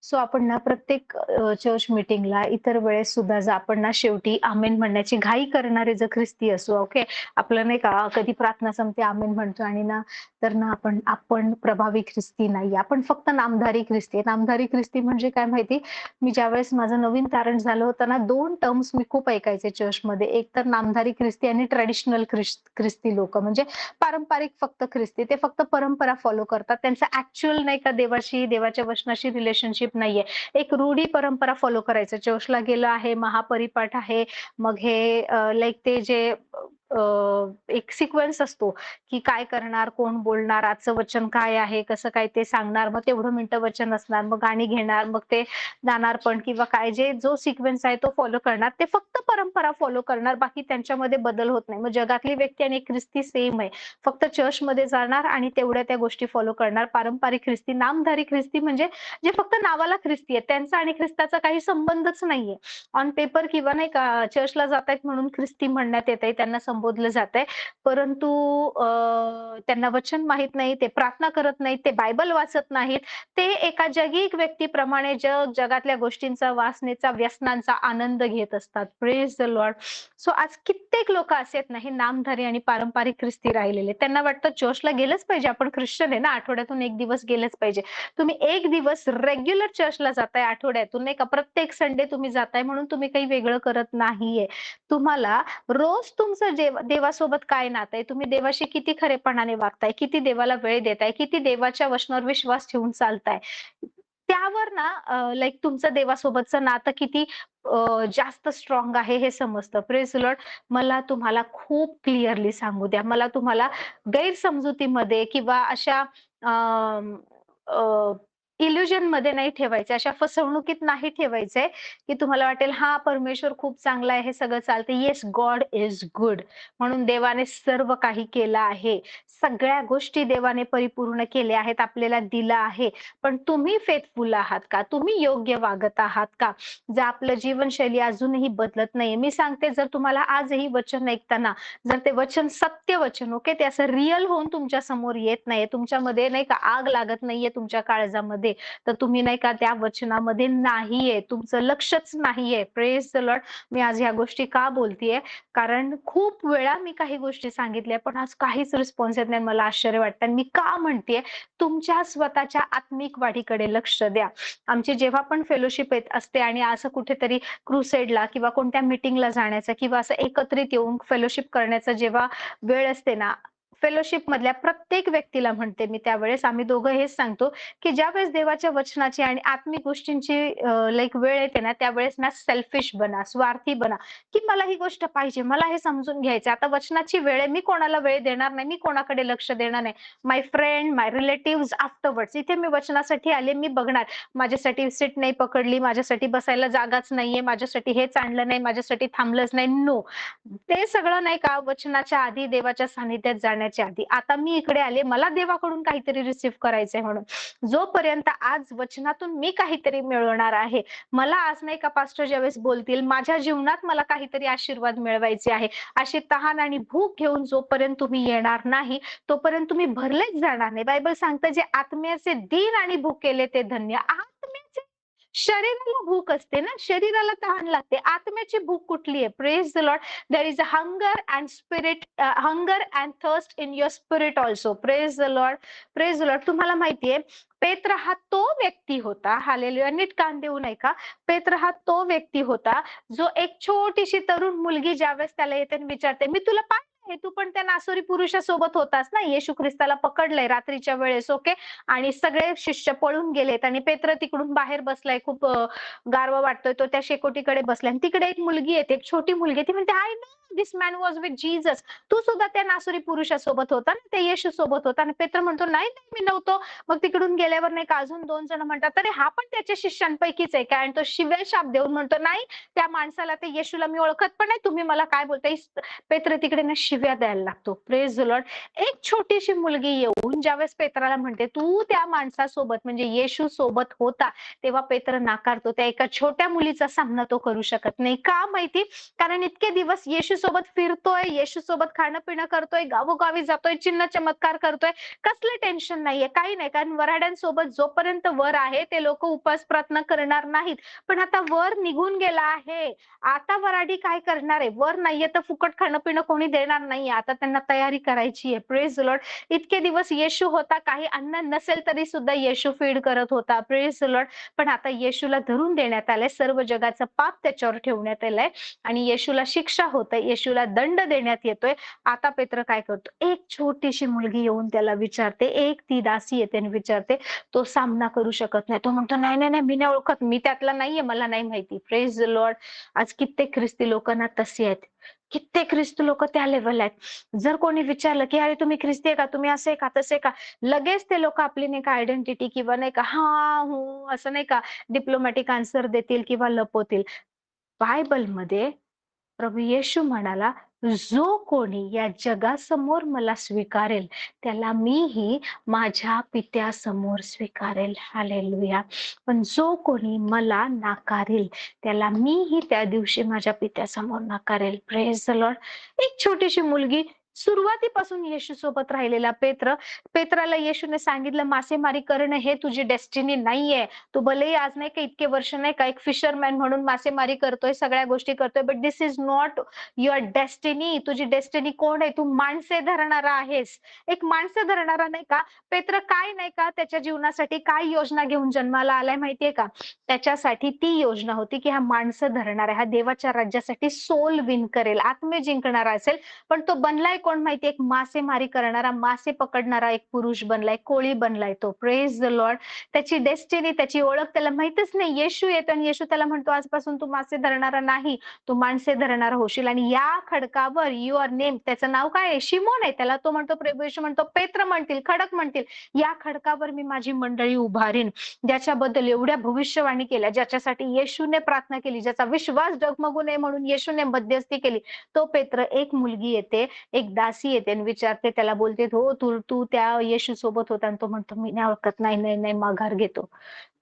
So आपण ना प्रत्येक चर्च मीटिंगला इतर वेळेस सुद्धा जर आपण ना शेवटी आमेन म्हणण्याची घाई करणारे जर ख्रिस्ती असू, ओके. आपलं नाही का कधी प्रार्थना संपते आमेन म्हणतो आणि ना तर ना आपण आपण प्रभावी ख्रिस्ती नाही. आपण फक्त नामधारी ख्रिस्ती आहे. नामधारी ख्रिस्ती म्हणजे काय माहिती? मी ज्यावेळेस माझं नवीन तारण झालं होतं ना 2 टर्म्स मी खूप ऐकायचे चर्चमध्ये. एक तर नामधारी ख्रिस्ती आणि ट्रेडिशनल ख्रिस्ती लोकं म्हणजे पारंपरिक फक्त ख्रिस्ती. ते फक्त परंपरा फॉलो करतात. त्यांचं ॲक्चुअल नाही का देवाशी, देवाच्या वचनाशी रिलेशनशिप नाहीये. एक रूढी परंपरा फॉलो करायचं. चर्चला गेलं आहे, महापरिपाठ आहे. मग हे लाइक ते जे एक सिक्वेन्स असतो, की काय करणार, कोण बोलणार, आजचं वचन काय आहे, कसं काय ते सांगणार, मग तेवढं मिनिटं वचन असणार, मग गाणी घेणार, मग ते जाणार पण किंवा काय जो सिक्वेन्स आहे तो फॉलो करणार. ते फक्त परंपरा फॉलो करणार, बाकी त्यांच्यामध्ये बदल होत नाही. मग जगातली व्यक्ती आणि ख्रिस्ती सेम आहे. फक्त चर्चमध्ये जाणार आणि तेवढ्या त्या गोष्टी फॉलो करणार. पारंपरिक ख्रिस्ती, नामधारी ख्रिस्ती म्हणजे जे फक्त नावाला ख्रिस्ती आहेत. त्यांचा आणि ख्रिस्ताचा काही संबंधच नाहीये. ऑन पेपर किंवा नाही का चर्चला जातायत म्हणून ख्रिस्ती म्हणण्यात येतंय, त्यांना संबोधलं जातंय. परंतु त्यांना वचन माहीत नाही, ते प्रार्थना करत नाहीत, ते बायबल वाचत नाहीत. ते एका जगिक व्यक्तीप्रमाणे जगातल्या गोष्टींचा, वासनेचा, व्यसनांचा आनंद घेत असतात. Praise the Lord. सो आज कित्येक लोकं असे आहेत ना, हे नामधारी आणि पारंपरिक ख्रिस्ती राहिलेले. त्यांना वाटतं चर्चला गेलंच पाहिजे. आपण ख्रिश्चन आहे ना, आठवड्यातून 1 दिवस गेलंच पाहिजे. तुम्ही 1 दिवस रेग्युलर चर्चला जाताय आठवड्यातून नाही का, प्रत्येक संडे तुम्ही जाताय म्हणून तुम्ही काही वेगळं करत नाहीये. तुम्हाला रोज तुमचं देवासोबत काय नातं आहे, तुम्ही देवाशी किती खरेपणाने वागताय, किती देवाला वेळ देताय, किती देवाच्या वचनावर विश्वास ठेवून चालताय. त्यावर ना लाइक तुमचं देवासोबतचं नातं किती जास्त स्ट्राँग आहे हे समजतं. Praise the Lord. मला तुम्हाला खूप क्लिअरली सांगू द्या. मला तुम्हाला गैरसमजुतीमध्ये किंवा अशा इल्युजनमध्ये नाही ठेवायचं, अशा फसवणुकीत नाही ठेवायचंय, की तुम्हाला वाटेल हां, परमेश्वर खूप चांगला आहे, हे सगळं चालतं. Yes, God is good. म्हणून देवाने सर्व काही केलं आहे. सगळ्या गोष्टी देवाने परिपूर्ण केल्या आहेत, आपल्याला दिलं आहे. पण तुम्ही फेथफुल आहात का? तुम्ही योग्य वागत आहात का? जर आपलं जीवनशैली अजूनही बदलत नाहीये. मी सांगते जर तुम्हाला आजही वचन ऐकताना जर ते वचन सत्य वचन ओके, ते असं रिअल होऊन तुमच्या समोर येत नाहीये, तुमच्यामध्ये नाही का आग लागत नाहीये तुमच्या काळजामध्ये, तर तुम्ही नाही का त्या वचनामध्ये नाहीये. तुमचं लक्षच नाहीये. Praise the Lord. मी आज ह्या गोष्टी का बोलतेय? कारण खूप वेळा मी काही गोष्टी सांगितल्या, पण आज काहीच रिस्पॉन्स येत नाही. मला आश्चर्य वाटतं. आणि मी का म्हणतेय? तुमच्या स्वतःच्या आत्मिक वाढीकडे लक्ष द्या. आमची जेव्हा पण फेलोशिप येत असते आणि असं कुठेतरी क्रुसेडला किंवा कोणत्या मीटिंगला जाण्याचा किंवा असं एकत्रित येऊन फेलोशिप करण्याचा जेव्हा वेळ असते ना, फेलोशिप मधल्या प्रत्येक व्यक्तीला म्हणते मी त्यावेळेस आम्ही दोघं हेच सांगतो, की ज्यावेळेस देवाच्या वचनाची आणि आत्मिक गोष्टींची लाइक वेळ येते ना, त्यावेळेस ना सेल्फिश बना, स्वार्थी बना, की मला ही गोष्ट पाहिजे, मला हे समजून घ्यायचं. आता वचनाची वेळ आहे, मी कोणाला वेळ देणार नाही, मी कोणाकडे लक्ष देणार नाही. माय फ्रेंड, माय रिलेटिव्हज आफ्टरवर्ड्स. इथे मी वचनासाठी आले, मी बघणार. माझ्यासाठी सीट नाही पकडली, माझ्यासाठी बसायला जागाच नाहीये, माझ्यासाठी हेच आणलं नाही, माझ्यासाठी थांबलंच नाही. नो. ते सगळं नाही का वचनाच्या आधी, देवाच्या सानिध्यात जाण्याच्या आधी. आता मी इकडे आले, मला देवाकडून काहीतरी रिसीव्ह करायचंय म्हणून. जोपर्यंत आज वचनातून मी काहीतरी मिळवणार आहे, मला आज नाही का पास्टर ज्यावेळेस बोलतील, माझ्या जीवनात मला काहीतरी आशीर्वाद मिळवायचे आहे. अशी तहान आणि भूक घेऊन जोपर्यंत तुम्ही येणार नाही, तोपर्यंत तुम्ही भरलेच जाणार नाही. बायबल सांगतं जे आत्म्याचे दीन आणि भुकेले ते धन्य. आत्म्याचे शरीराला भूक असते ना, शरीराला तहान लागते. आत्म्याची भूक कुठली आहे? Praise the lord. There is a hunger and spirit hunger and thirst in your spirit also. Praise the Lord. Praise the lord. तुम्हाला माहितीये पेत्र हा तो व्यक्ती होता, हालेलुया, नीट कान देऊ नये का? पेत्र हा तो व्यक्ती होता, जो एक छोटीशी तरुण मुलगी ज्यावेळेस त्याला येते आणि विचारते, "मी तुला पाहिलंय, तू पण त्या नासोरी पुरुषासोबत होतास ना?" येशू ख्रिस्ताला पकडलंय रात्रीच्या वेळेस, ओके. आणि सगळे शिष्य पळून गेलेत आणि पेत्र तिकडून बाहेर बसलाय. खूप गारवा वाटतोय. तो त्या शेकोटीकडे बसलाय आणि तिकडे एक मुलगी येते, एक छोटी मुलगी. ती म्हणते, "I know this man was with Jesus." तू सुद्धा त्या नासोरी पुरुषासोबत होता ना, त्या येशू सोबत होता. आणि पेत्र म्हणतो, "नाही, नाही, मी नव्हतो." मग तिकडून गेल्यावर नाही का अजून 2 जण म्हणतात, "अरे हा पण त्याच्या शिष्यांपैकीच आहे काय?" आणि तो शिव्या-शाप देऊन म्हणतो, "नाही, त्या माणसाला, त्या येशूला मी ओळखत पण नाही. तुम्ही मला काय बोलताय?" पेत्र तिकडे ना शिव्या द्यायला लागतो. Praise the Lord. एक छोटीशी मुलगी येऊन ज्यावेळेस पेत्राला म्हणते, "तू त्या माणसासोबत म्हणजे येशू सोबत होता." तेव्हा पेत्र नाकारतो. त्या एका छोट्या मुलीचा सामना तो करू शकत नाही. का माहिती? कारण इतके दिवस येशू सोबत फिरतोय, येशू सोबत खाणं-पिणं करतोय, गावोगावी जातोय, चिन्ह चमत्कार करतोय. कसलं टेन्शन नाहीये, काही नाही. कारण वऱ्हाड्यांसोबत जोपर्यंत वर आहे ते लोकं उपास प्रार्थना करणार नाहीत. पण आता वर निघून गेला आहे. आता वऱ्हाडी काय करणार आहे? वर नाहीये तर फुकट खाणं-पिणं कोणी देणार नाहीये. आता त्यांना तयारी करायची आहे. Praise the Lord. इतके दिवस येशू होता, काही अन्न नसेल तरी सुद्धा येशू फीड करत होता. Praise the Lord. पण आता येशूला धरून देण्यात आलंय. सर्व जगाचं पाप त्याच्यावर ठेवण्यात आलंय आणि येशूला शिक्षा होते. येशूला दंड देण्यात येतोय. आता पेत्र काय करतो? एक छोटीशी मुलगी येऊन त्याला विचारते. एक ती दासी येते आणि विचारते. तो सामना करू शकत नाही. तो म्हणतो, "नाही, नाही, नाही, मी नाही ओळखत. मी त्यातला नाहीये. मला नाही माहिती." Praise the Lord. आज कित्येक ख्रिस्ती लोक ना तशी आहेत. कित्येक ख्रिस्ती लोक त्या लेव्हलला आहेत. जर कोणी विचारलं, की "अरे तुम्ही ख्रिस्ती आहे का? तुम्ही असे का? तसे का?" लगेच ते लोक आपली नाही का आयडेंटिटी किंवा नाही का हां, हूं असं नाही का डिप्लोमॅटिक आन्सर देतील किंवा लपवतील. बायबलमध्ये प्रभू येशू म्हणाला, "जो कोणी या जगासमोर मला स्वीकारेल, त्याला मीही माझ्या पित्यासमोर स्वीकारेल." हालेलुया. पण जो कोणी मला नाकारेल, त्याला मीही त्या दिवशी माझ्या पित्यासमोर नाकारेल. Praise the Lord. एक छोटीशी मुलगी सुरुवातीपासून येशू सोबत राहिलेला पेत्राला येशूने सांगितलं, "मासेमारी करणं हे तुझी डेस्टिनी नाहीये. तू भलेही आज नाही का इतके वर्ष नाही का एक फिशरमॅन म्हणून मासेमारी करतोय, सगळ्या गोष्टी करतोय, but this is not your destiny. तुझी डेस्टिनी कोण आहे? तू माणसे धरणारा आहेस." एक माणसं धरणारा नाही का, पेत्र काय नाही का त्याच्या जीवनासाठी काय योजना घेऊन जन्माला आलाय माहितीये का? त्याच्यासाठी ती योजना होती, की हा माणसं धरणारा, हा देवाच्या राज्यासाठी सोल विन करेल, आत्मे जिंकणारा असेल. पण तो बनलाय कोण माहितीये? एक मासेमारी करणारा, मासे पकडणारा एक पुरुष बनलाय, कोळी बनलाय तो. Praise the Lord. त्याची डेस्टिनी, त्याची ओळख त्याला माहीतच नाही. येशू येतो आणि येशू त्याला म्हणतो, "आजपासून तू मासे धरणारा नाही, तू माणसे धरणारा होशील आणि या खडकावर युअर नेम." त्याचं नाव काय आहे? शिमोन आहे. त्याला तो म्हणतो, प्रभू येशू म्हणतो, पेत्र म्हणतील, खडक म्हणतील. "या खडकावर मी माझी मंडळी उभारीन." ज्याच्याबद्दल एवढ्या भविष्यवाणी केल्या, ज्याच्यासाठी येशूने प्रार्थना केली, ज्याचा विश्वास डगमगू नये म्हणून येशूने मध्यस्थी केली. तो पेत्र, एक मुलगी येते, एक दासी येते आणि विचारते, त्याला बोलते, "हो, तू तू त्या येशू सोबत होता?" आणि तो म्हणतो, "मी नाही ओळखत. नाही, नाही, नाही." माघार घेतो.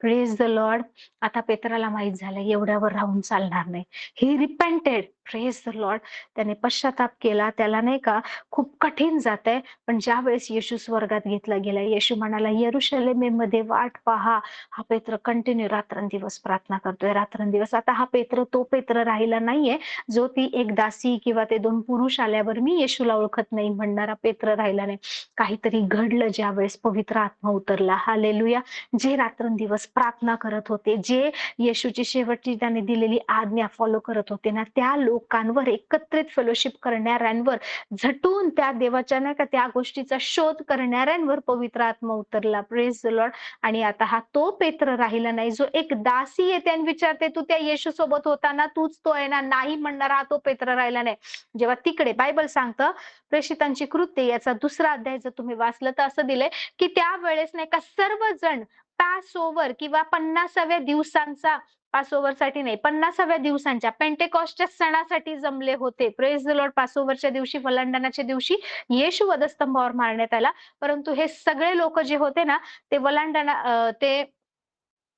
Praise the Lord. आता पेत्राला माहित झालं एवढ्यावर राहून चालणार नाही. ही रिपेंटेड. Praise the Lord. त्याने पश्चाताप केला. त्याला नाही का खूप कठीण जातंय. पण ज्यावेळेस येशू स्वर्गात घेतला गेला, येशू म्हणाला, "यरुशलेमेमध्ये वाट पहा." हा पेत्र कंटिन्यू रात्रंदिवस प्रार्थना करतोय, रात्रंदिवस. आता हा पेत्र तो पेत्र राहिला नाहीये, जो ती एक दासी किंवा ते 2 पुरुष आल्यावर मी येशूला ओळखत नाही म्हणणारा पेत्र राहिला नाही. काहीतरी घडलं ज्यावेळेस पवित्र आत्मा उतरला. हालेलुया. जे रात्रंदिवस प्रार्थना करत होते, जे येशूची शेवटची त्याने दिलेली आज्ञा फॉलो करत होते ना, त्या लोकांवर, एकत्रित फेलोशिप करणाऱ्यांवर, झटून त्या देवाच्या नाही का त्या गोष्टीचा शोध करणाऱ्यांवर पवित्र आत्मा उतरला. Praise the Lord. आणि आता हा तो पेत्र राहिला नाही, जो एक दासी येते आणि विचारते, "तू त्या येशू सोबत होता ना? तूच तो आहे ना?" नाही म्हणणारा हा तो पेत्र राहिला नाही. जेव्हा तिकडे बायबल सांगतं, प्रेषितांची कृत्ये याचा 2रा अध्याय जर तुम्ही वाचलं तर असं दिलंय, की त्यावेळेस नाही का सर्वजण पॅसओव्हर किंवा 50व्या दिवसांचा, पासओव्हरसाठी नाही, 50व्या दिवसांच्या पेंटेकॉस्टच्या सणासाठी जमले होते. Praise the Lord. पासओव्हरच्या दिवशी, वलांडणाच्या दिवशी येशू वधस्तंभावर मारण्यात आला. परंतु हे सगळे लोक जे होते ना, ते ते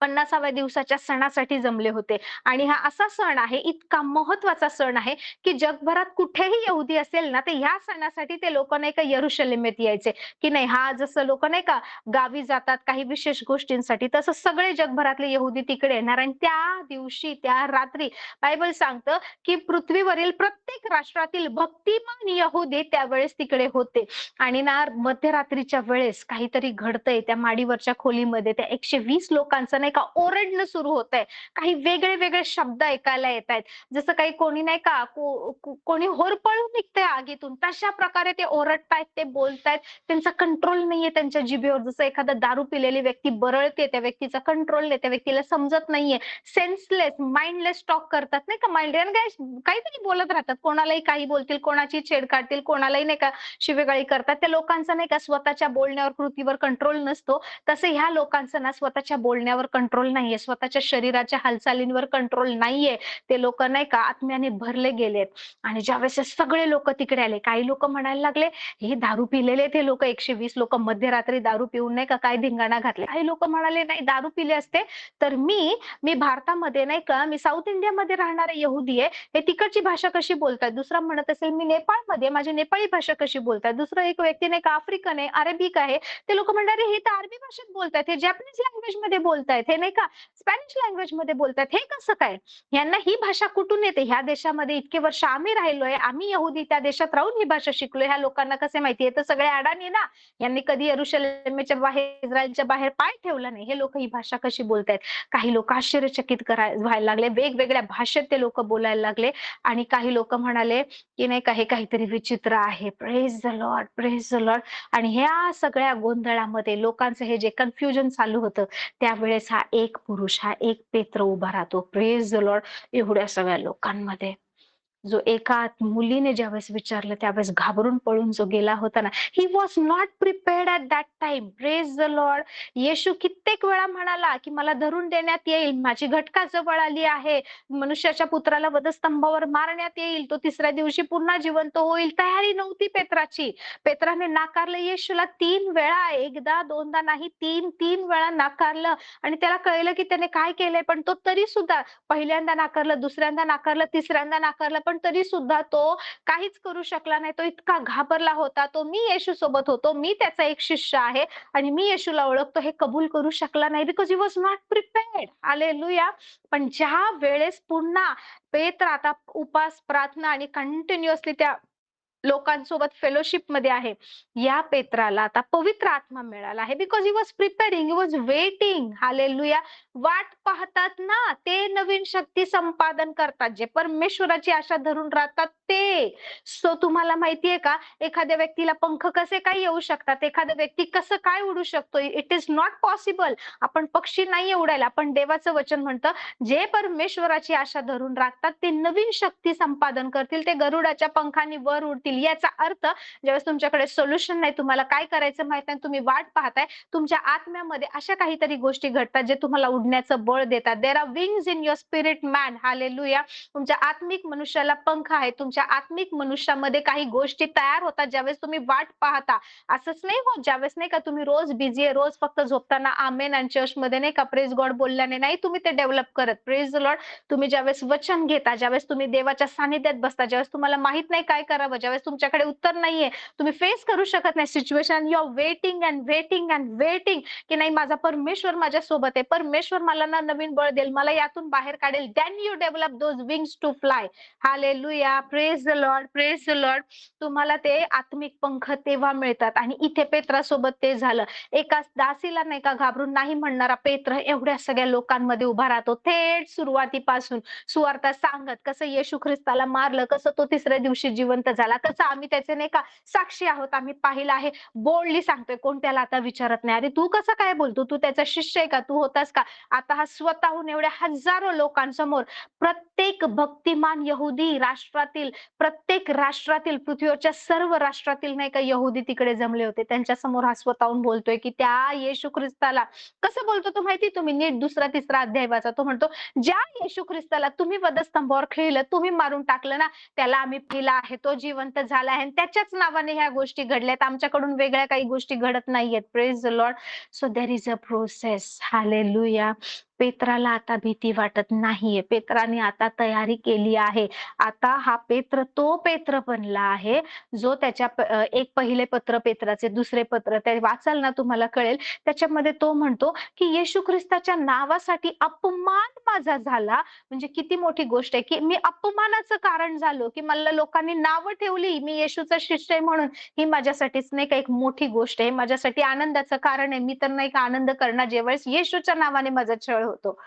50व्या दिवसाच्या सणासाठी जमले होते. आणि हा असा सण आहे, इतका महत्वाचा सण आहे, की जगभरात कुठेही यहुदी असेल ना, तर ह्या सणासाठी ते लोकं नाही का यरुशलेमेत यायचे, की नाही हा जसं लोकं नाही का गावी जातात काही विशेष गोष्टींसाठी, तसं सगळे जगभरातले यहुदी तिकडे येणार आणि त्या दिवशी, त्या रात्री बायबल सांगतं, की पृथ्वीवरील प्रत्येक राष्ट्रातील भक्तिमान यहुदी त्यावेळेस तिकडे होते. आणि ना मध्यरात्रीच्या वेळेस काहीतरी घडतंय त्या माडीवरच्या खोलीमध्ये, त्या 120 लोकांचं नाही का ओरडणं सुरू होतंय. काही वेगळे वेगळे शब्द ऐकायला येतायत. जसं काही कोणी नाही का कोणी होरपळून निघतंय आगीतून, तशा प्रकारे ते ओरडतायत, ते बोलतायत. त्यांचा कंट्रोल नाहीये त्यांच्या जिभेवर. जसं एखादा दारू पिलेली व्यक्ती बरळते, त्या व्यक्तीचा कंट्रोल नाही, त्या व्यक्तीला समजत नाहीये. सेन्सलेस, माइंडलेस टॉक करतात नाही का, काहीतरी बोलत राहतात. कोणालाही काही बोलतील, कोणाची छेड काढतील, कोणालाही नाही का शिवेगाळी करतात. त्या लोकांचा नाही का स्वतःच्या बोलण्यावर, कृतीवर कंट्रोल नसतो. तसं ह्या लोकांचं ना स्वतःच्या बोलण्यावर कंट्रोल नाहीये, स्वतःच्या शरीराच्या हालचालींवर कंट्रोल नाहीये. ते लोक नाही का आत्म्याने भरले गेलेत. आणि ज्यावेळेस हे सगळे लोक तिकडे आले, काही लोक म्हणायला लागले, हे दारू पिलेले ते लोक 120 लोक मध्यरात्री दारू पिऊन नाही का काय धिंगाणा घातले. काही लोक म्हणाले, नाही दारू पिले असते तर मी भारतामध्ये नाही का, मी साऊथ इंडियामध्ये राहणारे यहुदी आहे, हे तिकडची भाषा कशी बोलतात. दुसरा म्हणत असेल, मी नेपाळमध्ये, माझी नेपाळी भाषा कशी बोलतात. दुसरा एक व्यक्ती नाही का आफ्रिकन आहे, अरेबिक आहे, ते लोक म्हणणारे हे तर अरबी भाषेत बोलतात, हे जॅपनीज लँग्वेज मध्ये बोलतायत, हे नाही का स्पॅनिश लँग्वेज मध्ये बोलतात, हे कसं काय. यांना ही भाषा कुठून येते. ह्या देशामध्ये इतके वर्ष आम्ही राहिलोय, आम्ही यहुदी त्या देशात राहून ही भाषा शिकलोय, ह्या लोकांना कसे माहिती. हे तर सगळे अडाणी ना, यांनी कधी यरुशलेमच्या बाहेर, इस्रायलच्या बाहेर पाय ठेवला नाही, हे लोक ही भाषा कशी बोलतायत. काही लोक आश्चर्यचकित व्हायला लागले, वेगवेगळ्या भाषेत ते लोक बोलायला लागले. आणि काही लोक म्हणाले की नाही का हे काहीतरी विचित्र आहे. Praise the Lord, praise the Lord. आणि ह्या सगळ्या गोंधळामध्ये लोकांचं हे जे कन्फ्युजन चालू होतं, त्यावेळेस हा एक पुरुष, हा एक पेत्र उभा राहतो. Praise the Lord. एवढ्या सगळ्या लोकांमध्ये जो एका मुलीने ज्यावेळेस विचारलं, त्यावेळेस घाबरून पळून जो गेला होता ना, he was not prepared at that time. Praise the Lord. येशू कित्येक वेळा म्हणाला की मला धरून देण्यात येईल, माझी घटका जवळ आली आहे, मनुष्याच्या पुत्राला वधस्तंभावर मारण्यात येईल, तो तिसऱ्या दिवशी पुन्हा जिवंत होईल. तयारी नव्हती पेत्राची. पेत्राने नाकारलं येशूला 3 वेळा, एकदा दोनदा नाही, 3 वेळा नाकारलं. आणि त्याला कळलं की त्याने काय केलंय, पण तो तरी सुद्धा पहिल्यांदा नाकारलं, दुसऱ्यांदा नाकारलं, तिसऱ्यांदा नाकारलं, पण तरी सुद्धा तो काहीच करू शकला नाही. तो इतका घाबरला होता. तो मी येशू सोबत होतो, मी त्याचा एक शिष्य आहे आणि मी येशूला ओळखतो, हे कबूल करू शकला नाही. Because he was not prepared. Hallelujah. पण ज्या वेळेस पुन्हा पेत्र आता उपास, प्रार्थना आणि कंटिन्युअसली त्या लोकांसोबत फेलोशिप मध्ये आहे, या पेत्राला आता पवित्र आत्मा मिळाला आहे. Because he was preparing, he was waiting. Hallelujah. वाट पाहतात ना ते नवीन शक्ती संपादन करतात, जे परमेश्वराची आशा धरून राहतात ते. सो तुम्हाला माहितीये का, एखाद्या व्यक्तीला पंख कसे काय येऊ शकतात, एखादा व्यक्ती कसं काय उडू शकतो. It is not possible. आपण पक्षी नाही उडायला, पण देवाचं वचन म्हणतं जे परमेश्वराची आशा धरून राखतात ते नवीन शक्ती संपादन करतील, ते गरुडाच्या पंखांनी वर उडतील. याचा अर्थ ज्यावेळेस तुमच्याकडे सोल्युशन नाही, तुम्हाला काय करायचं माहित नाही, तुम्ही वाट पाहताय, तुमच्या आत्म्यामध्ये अशा काहीतरी गोष्टी घडतात जे तुम्हाला उडण्याचं बळ देतात. There are wings in your spirit man. Hallelujah. तुमच्या आत्मिक मनुष्याला पंख आहे. तुमच्या आत्मिक मनुष्यामध्ये काही गोष्टी तयार होतात ज्यावेळेस तुम्ही वाट पाहता. असंच नाही होत ज्यावेळेस नाही का तुम्ही रोज बिझी आहे, रोज फक्त झोपताना आमेन आणि चर्चमध्ये नाही का प्रेज गॉड बोलल्याने नाही तुम्ही ते डेव्हलप करत. Praise the Lord. तुम्ही ज्यावेळेस वचन घेता, ज्यावेळेस तुम्ही देवाच्या सानिध्यात बसता, ज्यावेळेस तुम्हाला माहित नाही काय करावं, ज्यावेळेस तुमच्याकडे उत्तर नाहीये, तुम्ही फेस करू शकत नाही situation, you are waiting and waiting and waiting की नाही माझा परमेश्वर माझ्या सोबत आहे, परमेश्वर मला ना नवीन बळ देईल, मला यातून बाहेर काढेल. Then you develop those wings to fly. Hallelujah. Praise the Lord, praise the lord. तुम्हाला ते आत्मिक पंख तेव्हा मिळतात. आणि इथे पेत्रासोबत ते झालं. एका दासीला नाही का घाबरून नाही म्हणणारा पेत्र एवढ्या सगळ्या लोकांमध्ये उभा राहतो, थेट सुरुवातीपासून सुवार्ता सांगत, कसं येशू ख्रिस्ताला मारलं, कसं तो तिसऱ्या दिवशी जिवंत झाला, कसं आम्ही त्याचे नाही का साक्षी आहोत, आम्ही पाहिलं आहे. बोल्डली सांगतोय, कोण त्याला आता विचारत नाही, अरे तू कसं काय बोलतो, तू त्याचा शिष्य आहे का, तू होतास का. आता हा स्वतःहून एवढ्या हजारो लोकांसमोर, प्रत्येक भक्तिमान यहुदी राष्ट्रातील, प्रत्येक राष्ट्रातील, पृथ्वीवरच्या सर्व राष्ट्रातील नाही का यहुदी तिकडे जमले होते, त्यांच्या समोर हा स्वतःहून बोलतोय की त्या येशू ख्रिस्ताला कसं बोलतो तो माहिती, तुम्ही नीट दुसरा तिसरा अध्याय वाचा. तो म्हणतो, ज्या येशू ख्रिस्ताला तुम्ही वधस्तंभावर खिळलं, तुम्ही मारून टाकलं ना, त्याला आम्ही पाहिलं आहे, तो जिवंत झाला आहे, त्याच्याच नावाने ह्या गोष्टी घडल्यात, आमच्याकडून वेगळ्या काही गोष्टी घडत नाहीयेत. Praise the Lord. So there is a process. Hallelujah. पेत्राला आता भीती वाटत नाहीये, पेत्राने आता तयारी केली आहे. आता हा पेत्र तो पेत्र बनला आहे जो त्याच्या एक पहिले पत्र पेत्राचे, दुसरे पत्र ते वाचाल ना तुम्हाला कळेल, त्याच्यामध्ये तो म्हणतो की येशू ख्रिस्ताच्या नावासाठी अपमान माझा झाला. म्हणजे किती मोठी गोष्ट आहे की मी अपमानाचं कारण झालो, की मला लोकांनी नावं ठेवली, मी येशूचा शिष्य आहे म्हणून. ही माझ्यासाठीच नाही का एक मोठी गोष्ट आहे, माझ्यासाठी आनंदाचं कारण आहे. मी तर नाही का आनंद करणार ज्यावेळेस येशूच्या नावाने माझा छळ होतो.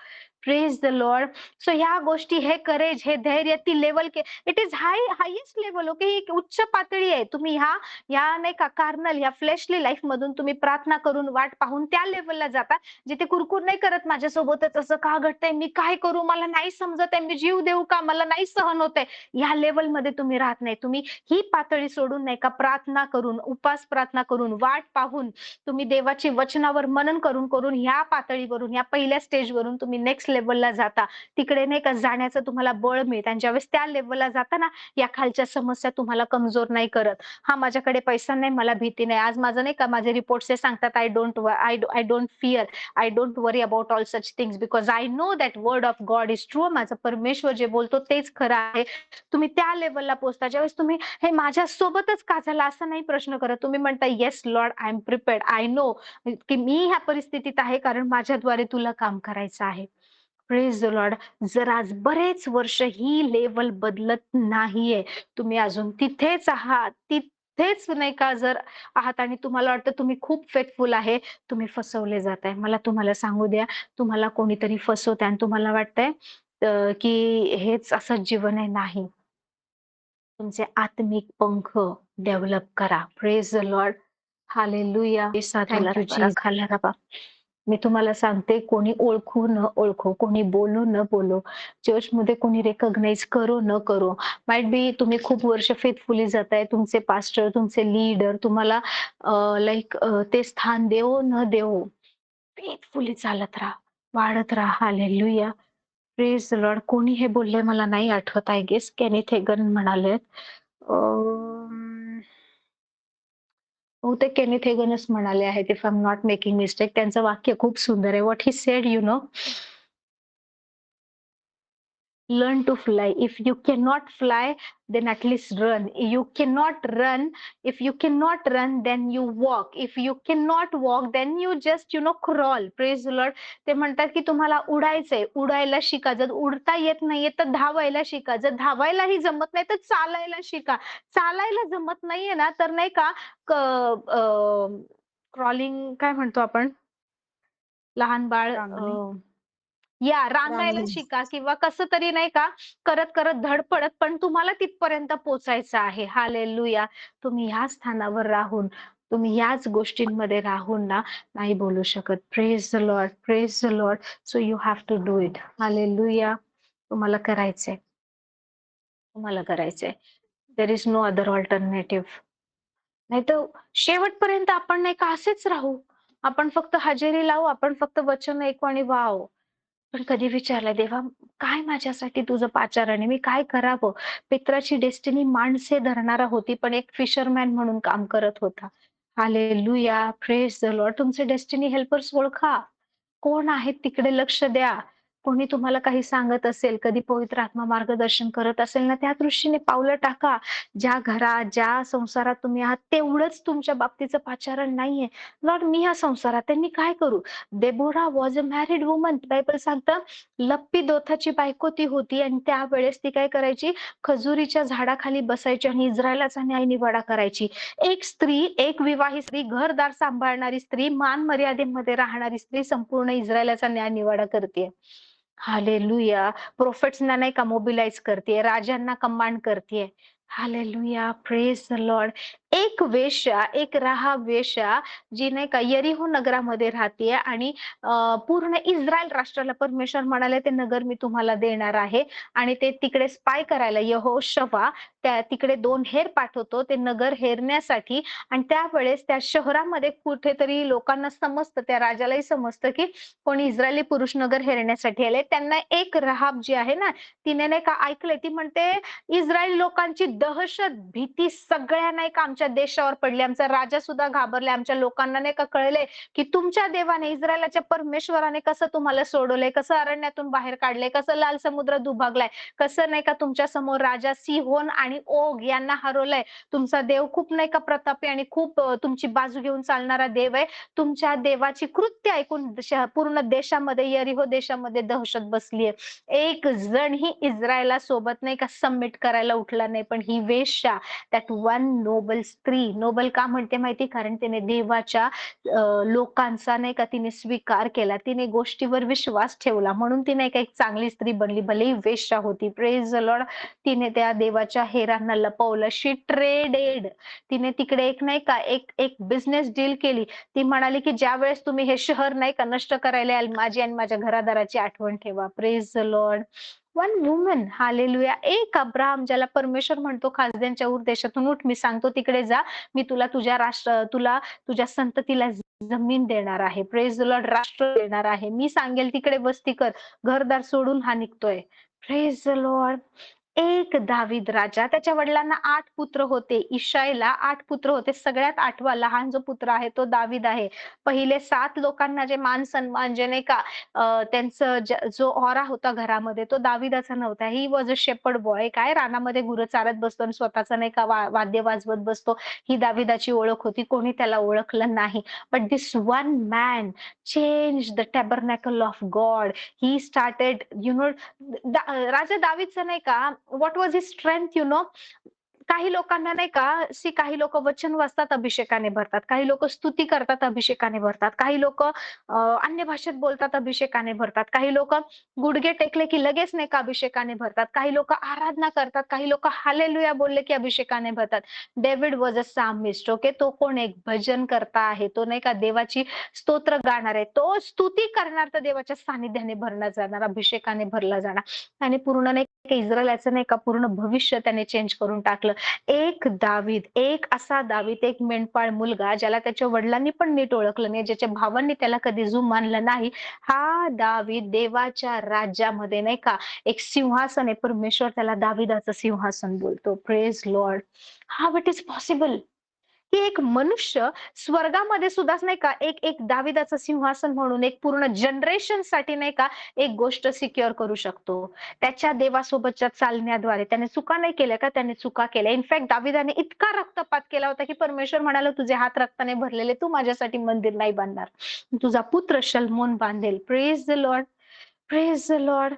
Praise the Lord. सो ह्या गोष्टी, हे करेज, हे धैर्य, ती level it is highest level. Okay, ही एक उच्च पातळी आहे. तुम्ही ह्या ह्या नाही का कार्नल, ह्या फ्लेशली लाईफ मधून तुम्ही प्रार्थना करून वाट पाहून त्या लेवलला जाता, जिथे कुरकुर नाही करत माझ्यासोबतच असं का घडतंय, मी काय करू, मला नाही समजत आहे, मी जीव देऊ का, मला नाही सहन होत आहे. ह्या लेवलमध्ये तुम्ही राहत नाही. तुम्ही ही पातळी सोडून नाही का प्रार्थना करून, उपास प्रार्थना करून, वाट पाहून, तुम्ही देवाची वचनावर मनन करून करून ह्या पातळीवरून, ह्या पहिल्या स्टेजवरून तुम्ही नेक्स्ट लेवलला जाता. तिकडे नाही का जाण्याचं तुम्हाला बळ मिळतं आणि ज्यावेळेस त्या लेवलला जाता ना, या खालच्या समस्या तुम्हाला कमजोर नाही करत. हां, माझ्याकडे पैसा नाही, मला भीती नाही. आज माझं नाही का, माझे रिपोर्ट्स हे सांगतात, I don't fear, I don't worry about all such things because I know that word of God is true. माझा परमेश्वर जे बोलतो तेच खरं आहे. तुम्ही त्या लेवलला पोहोचता. ज्यावेळेस तुम्ही हे माझ्यासोबतच का झालं असं नाही प्रश्न करत. तुम्ही म्हणता, "yes lord, I am prepared. I know की मी ह्या परिस्थितीत आहे कारण माझ्याद्वारे तुला काम करायचं आहे." Praise the Lord. जर आज बरेच वर्ष ही लेवल बदलत नाहीये, तुम्ही अजून तिथेच आहात, तिथेच नाही का जर आहात आणि तुम्हाला वाटतं तुम्ही खूप फेथफुल आहे, तुम्ही फसवले जाताय. मला तुम्हाला सांगू द्या, तुम्हाला कोणीतरी फसवतंय आणि तुम्हाला वाटतंय की हेच असंच जीवन आहे. नाही. तुमचे आत्मिक पंख डेव्हलप करा. Praise the Lord. Hallelujah. Thank you Jesus. मी तुम्हाला सांगते, कोणी ओळखू न ओळखो, कोणी बोलो न बोलो, चर्चमध्ये कोणी रिकॉग्नाइज करो न करो, माइट बी तुम्ही खूप वर्ष फेथफुली जाताय, तुमचे पास्टर, तुमचे लीडर तुम्हाला ते स्थान देवो न देवो, फेथफुली चालत राहा, वाढत राहा. हालेलुया. Praise the Lord. कोणी हे बोलले मला नाही आठवत. आय गेस केनेथ हेगन म्हणालेत. बहुतेक केनेथ हेगनच म्हणाले आहेत, if I am not making mistake. त्यांचं वाक्य खूप सुंदर आहे. What he said, you know, learn to fly. If you cannot fly, then at least run. You cannot run. If you cannot run, then you walk. If you cannot walk, then you just, crawl. Praise the Lord. ते म्हणतात की तुम्हाला उडायचंय, उडायला शिका. जर उडता येत नाहीये तर धावायला शिका. जर धावायलाही जमत नाही तर चालायला शिका. चालायला जमत नाहीये ना, तर नाही का क्रॉलिंग काय म्हणतो आपण? लहान बाळ रांगणे रांगायला रांगणे. शिका किंवा कसं तरी नाही का करत करत धडपडत पण तुम्हाला तिथपर्यंत पोहोचायचं आहे. हालेलुया. तुम्ही ह्या स्थानावर राहून, तुम्ही याच गोष्टींमध्ये राहून ना नाही बोलू शकत. Praise the Lord, praise the Lord. So you have to do it. Hallelujah. तुम्हाला करायचंय, तुम्हाला करायचंय. There is no other alternative. नाहीतर शेवटपर्यंत आपण नाही का असेच राहू. आपण फक्त हजेरी लावू, आपण फक्त वचन ऐकू आणि वाव. पण कधी विचारलं, देवा काय माझ्यासाठी तुझं पाचारण आहे, मी काय करावं? पेत्राची डेस्टिनी माणसे धरणारा होती, पण एक फिशरमॅन म्हणून काम करत होता. हालेलुया. Praise the Lord. तुमचे डेस्टिनी हेल्पर्स ओळखा. कोण आहेत तिकडे लक्ष द्या. कोणी तुम्हाला काही सांगत असेल, कधी पवित्र आत्मा मार्गदर्शन करत असेल ना, त्या दृष्टीने पावलं टाका. ज्या घरात, ज्या संसारात तुम्ही आहात, तेवढंच तुमच्या बाबतीचं पाचारण नाहीये. लॉर्ड, मी ह्या संसारात आहे, मी काय करू? Deborah was a married woman. Bible सांगतं, लप्पीदोथाची बायको ती होती आणि त्यावेळेस ती काय करायची? खजुरीच्या झाडाखाली बसायची आणि इस्रायलाचा न्यायनिवाडा करायची. एक स्त्री, एक विवाहित स्त्री, घरदार सांभाळणारी स्त्री, मान मर्यादेमध्ये राहणारी स्त्री संपूर्ण इस्रायलाचा न्यायनिवाडा करते. हालेलुया. प्रोफेट्सना नाही का मोबिलाइज करते, राजांना कमांड करते. हालेलुया. Praise the Lord. एक वेश्या, एक राहाब वेश्या जी नाही का यरीहो नगरामध्ये राहते आणि पूर्ण इस्रायल राष्ट्राला परमेश्वर म्हणाले, ते नगर मी तुम्हाला देणार आहे आणि ते तिकडे स्पाय करायला यहोशवा त्या तिकडे 2 हेर पाठवतो ते नगर हेरण्यासाठी. आणि त्यावेळेस त्या शहरामध्ये कुठेतरी लोकांना समजतं, त्या राजालाही समजतं की कोणी इस्रायली पुरुष नगर हेरण्यासाठी आले. त्यांना एक राहाब जी आहे ना, तिने नाही का ऐकलंय, ती म्हणते इस्रायल लोकांची दहशत, भीती सगळ्या नाही का आमच्या देशावर पडली. आमचा राजा सुद्धा घाबरलाय. आमच्या लोकांना नाही का कळलंय की तुमच्या देवाने, इस्रायलाच्या परमेश्वराने कसं तुम्हाला सोडवलंय, कसं अरण्यातून बाहेर काढलंय, कसं लाल समुद्र दुभागलाय, कसं नाही का तुमच्या समोर राजा सिहोन आणि ओग यांना हरवलंय. तुमचा देव खूप नाही का प्रतापी आणि खूप तुमची बाजू घेऊन चालणारा देव आहे. तुमच्या देवाची कृत्य ऐकून पूर्ण देशामध्ये, यरीहो देशामध्ये दहशत बसलीये. एक जणही इस्रायला सोबत नाही का सबमिट करायला उठला नाही, पण ही ही वेश्या, दॅट वन नोबल स्त्री, नोबल का म्हणते माहिती? कारण तिने देवाच्या लोकांचा नाही का तिने स्वीकार केला, तिने गोष्टीवर विश्वास ठेवला, म्हणून ती नाही का एक चांगली स्त्री बनली, भलेही वेश्या होती. Praise the Lord. तिने त्या देवाच्या हेरांना लपवलं. शी ट्रेडेड. तिने तिकडे एक नाही का एक एक बिझनेस डील केली. ती म्हणाली की ज्या वेळेस तुम्ही हे शहर नाही का नष्ट करायला याल, माझी आणि माझ्या घरादाराची आठवण ठेवा. Praise the Lord. One woman, hallelujah. एक अब्राहम, ज्याला परमेश्वर म्हणतो खासद्यांच्या ऊर देशातून उठ, मी सांगतो तिकडे जा, मी तुला तुझ्या संततीला जमीन देणार आहे. Praise the Lord. राष्ट्र देणार आहे. मी सांगेल तिकडे वस्ती कर. घरदार सोडून हा निघतोय. Praise the Lord. एक दावीद राजा, त्याच्या वडिलांना 8 पुत्र होते. इशाईला 8 पुत्र होते. सगळ्यात 8वा लहान जो पुत्र आहे तो दावीद आहे. पहिले 7 लोकांना जे मान सन्मान जे नाही का त्यांचं जो ऑरा होता घरामध्ये तो दाविदाचा नव्हता. He was a shepherd boy. काय रानामध्ये गुरं चारत बसतो आणि स्वतःचा नाही का वाद्य वाजवत बसतो. ही दाविदाची ओळख होती. कोणी त्याला ओळखलं नाही. But this one man change the tabernacle of God. He started राजा दावीदचं नाही का व्हॉट वॉज हिज स्ट्रेंथ काही लोकांना नाही का काही लोक वचन वाचतात अभिषेकाने भरतात, काही लोक स्तुती करतात अभिषेकाने भरतात, काही लोक अन्य भाषेत बोलतात अभिषेकाने भरतात, काही लोक गुडघे टेकले की लगेच नाही का अभिषेकाने भरतात, काही लोक आराधना करतात, काही लोक हालेलुया बोलले की अभिषेकाने भरतात. David was a psalmist. Okay, तो कोण एक भजन करता आहे, तो नाही का देवाची स्तोत्र गाणार आहे, तो स्तुती करणार, तर देवाच्या सानिध्याने भरला जाणार, अभिषेकाने भरला जाणार. आणि पूर्ण नाही का इस्रायलाचं नाही का पूर्ण भविष्य त्याने चेंज करून टाकलं. एक दावीद, एक असा दावीद, एक मेंढपाळ मुलगा ज्याला त्याच्या वडिलांनी पण नीट ओळखलं नाही, ज्याच्या भावांनी त्याला कधी जुमानलं नाही, हा दावीद देवाच्या राज्यामध्ये नाही का एक सिंहासन आहे. परमेश्वर त्याला दाविदाचं सिंहासन बोलतो. Praise Lord. How it is possible की एक मनुष्य स्वर्गामध्ये सुद्धा नाही का एक एक दाविदाचं सिंहासन म्हणून एक पूर्ण जनरेशन साठी नाही का एक गोष्ट सिक्युअर करू शकतो त्याच्या देवासोबतच्या चालण्याद्वारे. त्याने चुका नाही केल्या का? त्याने चुका केल्या. इनफॅक्ट दाविदाने इतका रक्तपात केला होता की परमेश्वर म्हणाला, तुझे हात रक्ताने भरलेले, तू माझ्यासाठी मंदिर नाही बांधणार, तुझा पुत्र शलमोन बांधेल. Praise the Lord. Praise the Lord.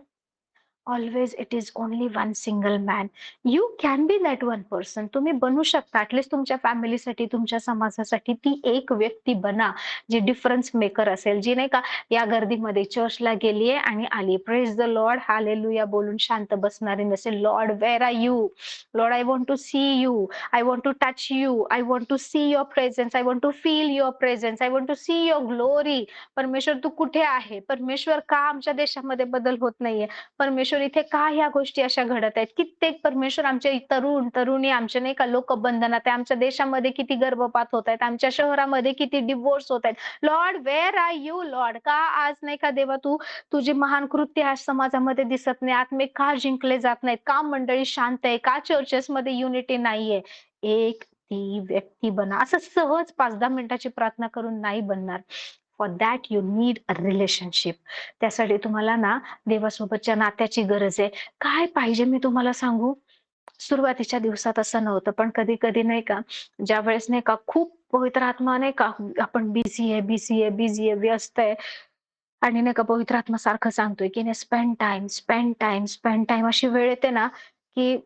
Always it is only one single man. You can be that one person. तुम्ही बनू शकता. ऍटलीस्ट तुमच्या फॅमिलीसाठी, तुमच्या समाजासाठी ती एक व्यक्ती बना जी डिफरन्स मेकर असेल, जी नाही का या गर्दीमध्ये चर्चला गेलीये आणि आली, प्रेज द लॉर्ड, हालेलुया बोलून शांत बसणारी नसेल. Lord, where are you? Lord, I want to see you, I want to touch you, I want to see your presence, I want to feel your presence, I want to see your glory. परमेश्वर तू कुठे आहे? परमेश्वर का आमच्या देशामध्ये बदल होत नाहीये? परमेश्वर इथे का ह्या गोष्टी अशा घडत आहेत? कित्येक परमेश्वर आमचे तरुणी आमचे नाही का लोक बंधनात आहे. आमच्या देशामध्ये किती गर्भपात होत आहेत, आमच्या शहरामध्ये किती डिवोर्स होत आहेत. Lord, where are you Lord? का आज नाही का देवा तू तुझी महान कृत्य आज समाजामध्ये दिसत नाही? आत्मे का जिंकले जात नाहीत? का मंडळी शांत आहे? का चर्चेस मध्ये युनिटी नाहीये? एक ती व्यक्ती बना. असं सहज 5-10 मिनिटाची प्रार्थना करून नाही बनणार. For that you need a relationship. त्यासाठी तुम्हाला ना देवासोबतच्या नात्याची गरज आहे. काय पाहिजे मी तुम्हाला सांगू? सुरुवातीच्या दिवसात असं नव्हतं, पण कधी कधी नाही का ज्या वेळेस नाही का खूप पवित्र आत्मा नाही का आपण बिझी आहे, व्यस्त आहे आणि नाही का पवित्र आत्मा सारखं सांगतोय की नाही spend time, spend time, spend time. अशी वेळ येते ना की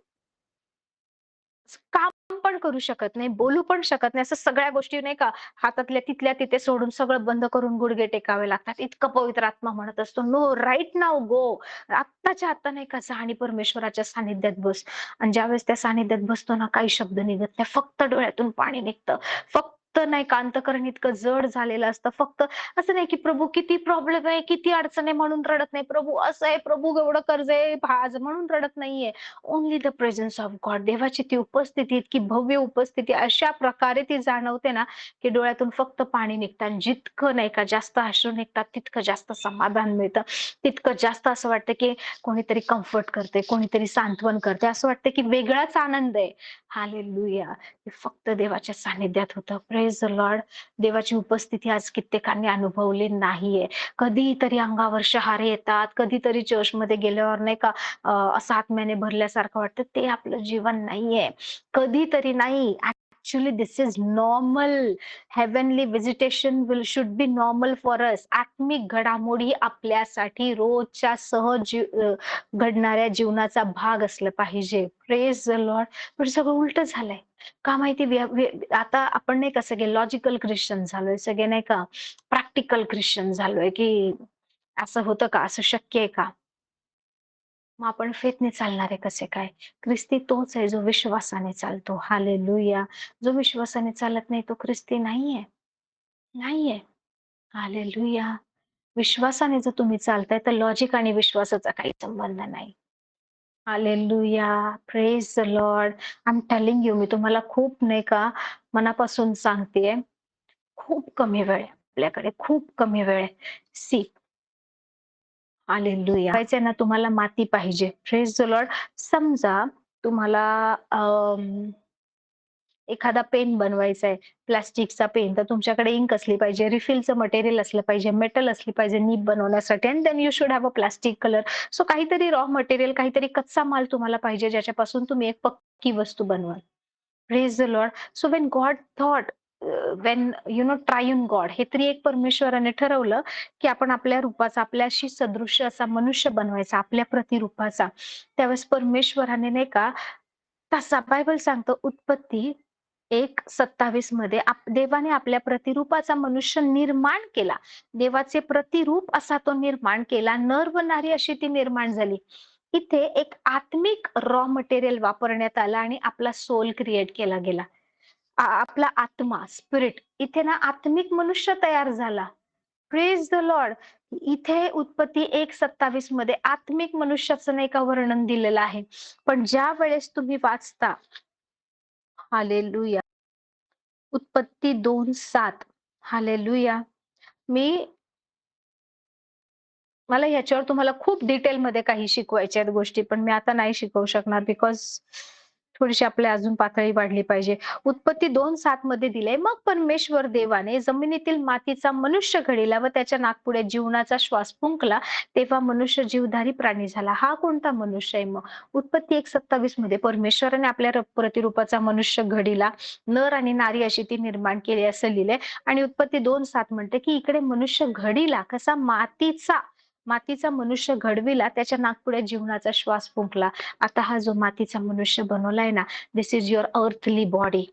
काम पण करू शकत नाही, बोलू पण शकत नाही. असं सगळ्या गोष्टी नाही का हातातल्या तिथल्या तिथे सोडून सगळं बंद करून गुडघे टेकावे लागतात. इतकं पवित्र आत्मा म्हणत असतो, नो, राईट नाऊ गो. आत्ताच्या आत्ता नाही का जा आणि परमेश्वराच्या सानिध्यात बस. आणि ज्यावेळेस त्या सानिध्यात बसतो ना काही शब्द निघत नाही, फक्त डोळ्यातून पाणी निघतं. फक्त नाही का अंतःकरण इतकं जड झालेलं असतं. फक्त असं नाही की प्रभू किती प्रॉब्लेम आहे, किती अडचण आहे म्हणून रडत नाही. प्रभू असं आहे, प्रभू एवढं कर्ज आहे भाज म्हणून रडत नाहीये. Only the presence of God. देवाची ती उपस्थिती, इतकी भव्य उपस्थिती अशा प्रकारे ती जाणवते ना की डोळ्यातून फक्त पाणी निघतं. आणि जितकं नाही का जास्त अश्रू निघतात तितकं जास्त समाधान मिळतं, तितकं जास्त असं वाटतं की कोणीतरी कम्फर्ट करते, कोणीतरी सांत्वन करते. असं वाटतं की वेगळाच आनंद आहे. हालेलुया. हे फक्त देवाच्या सानिध्यात होतं. Praise the Lord. देवाची उपस्थिती आज कित्येकांनी अनुभवली नाहीये. कधीतरी अंगावर शहारे येतात, कधीतरी चर्चमध्ये गेल्यावर नाही का असं आत्म्याने भरल्यासारखं वाटतं. ते आपलं जीवन नाहीये. कधीतरी नाही, actually this is normal. Heavenly visitation should be normal for us. आत्मिक घडामोडी आपल्यासाठी रोजच्या घडणाऱ्या जीवनाचा भाग असलं पाहिजे. Praise the Lord. पण सगळं उलट झालंय. का माहिती, आता आपण नाही का सगळे लॉजिकल ख्रिश्चन झालोय, सगळे नाही का प्रॅक्टिकल ख्रिश्चन झालोय, की असं होतं का, असं शक्य आहे का? मग आपण फेथने चालणार आहे कसे काय? ख्रिस्ती तोच आहे जो विश्वासाने चालतो. हालेलुया. जो विश्वासाने चालत नाही तो ख्रिस्ती नाहीये. नाहीये. हालेलुया. विश्वासाने जर तुम्ही चालताय तर लॉजिक आणि विश्वासाचा काही संबंध नाही. Hallelujah. Praise the Lord. I am telling you, मी तुम्हाला खूप नाही का मनापासून सांगतेय, खूप कमी वेळ आहे आपल्याकडे, खूप कमी वेळ आहे. See, hallelujah. पाहिजे ना तुम्हाला माती पाहिजे. Praise the lord. समजा तुम्हाला एखादा पेन बनवायचा आहे, प्लास्टिकचा पेन, तर तुमच्याकडे इंक असली पाहिजे, रिफिलचं मटेरियल असलं पाहिजे, मेटल असली पाहिजे नीब बनवण्यासाठी, and then you should have a plastic colour. So काहीतरी रॉ मटेरियल, काहीतरी कच्चा माल तुम्हाला पाहिजे, ज्याच्यापासून तुम्ही एक पक्की वस्तू बनवाल. Praise the Lord. So when God thought, when you know triune God, हे त्रिएक परमेश्वराने ठरवलं की आपण आपल्या रूपाचा, आपल्याशी सदृश्य असा मनुष्य बनवायचा, आपल्या प्रतिरूपाचा. त्यावेळेस परमेश्वराने नाही का, तसा बायबल सांगतो उत्पत्ती 1:27 मध्ये, देवाने आपल्या प्रतिरूपाचा मनुष्य निर्माण केला. देवाचे प्रतिरूप असा तो निर्माण केला. नर व नारी अशी ती निर्माण झाली. इथे एक आत्मिक रॉ मटेरियल वापरण्यात आलं आणि आपला सोल क्रिएट केला गेला. आपला आत्मा, स्पिरिट. इथे ना आत्मिक मनुष्य तयार झाला. Praise the Lord. इथे उत्पत्ती 1:27 मध्ये आत्मिक मनुष्याचं नाही का वर्णन दिलेलं आहे. पण ज्या वेळेस तुम्ही वाचता, हालेलुया, उत्पत्ती 2:7, हालेलुया. मी मला ह्याच्यावर तुम्हाला खूप डिटेलमध्ये काही शिकवायच्या आहेत गोष्टी, पण मी आता नाही शिकवू शकणार, बिकॉज थोडीशी आपल्या अजून पातळी वाढली पाहिजे. उत्पत्ती 2:7 मध्ये दिलंय, मग परमेश्वर देवाने जमिनीतील मातीचा मनुष्य घडीला व त्याच्या नाकपुड्यात जीवनाचा श्वास फुंकला, तेव्हा मनुष्य जीवधारी प्राणी झाला. हा कोणता मनुष्य आहे मग? उत्पत्ती 1:27 मध्ये परमेश्वराने आपल्या प्रतिरूपाचा मनुष्य घडीला, नर आणि नारी अशी ती निर्माण केली असं लिहिलंय. आणि उत्पत्ती 2:7 म्हणते की इकडे मनुष्य घडीला कसा, मातीचा मनुष्य घडविला, त्याच्या नाकपुड्यात जीवनाचा श्वास फुंकला. आता हा जो मातीचा मनुष्य बनवलाय ना, this is your earthly body.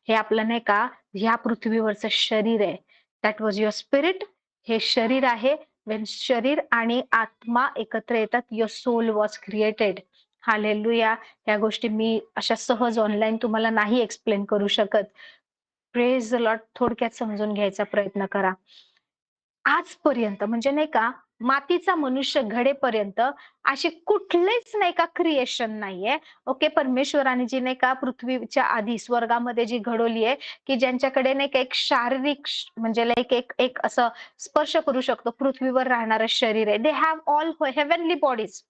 हे आपलं नाही का ह्या पृथ्वीवरचं शरीर आहे. That was your spirit. हे शरीर आहे. वेन शरीर आणि आत्मा एकत्र येतात, your soul was created. Hallelujah. या गोष्टी मी अशा सहज ऑनलाईन तुम्हाला नाही एक्सप्लेन करू शकत. Praise the Lord. थोडक्यात समजून घ्यायचा प्रयत्न करा. आजपर्यंत म्हणजे नाही का, मातीचा मनुष्य घडेपर्यंत अशी कुठलेच नाही का क्रिएशन नाहीये. ओके. परमेश्वराने जी नाही का पृथ्वीच्या आधी स्वर्गामध्ये जी घडवली आहे, की ज्यांच्याकडे नाही का एक शारीरिक म्हणजे लाईक एक एक असं स्पर्श करू शकतो पृथ्वीवर राहणारं शरीर आहे. They have all heavenly bodies.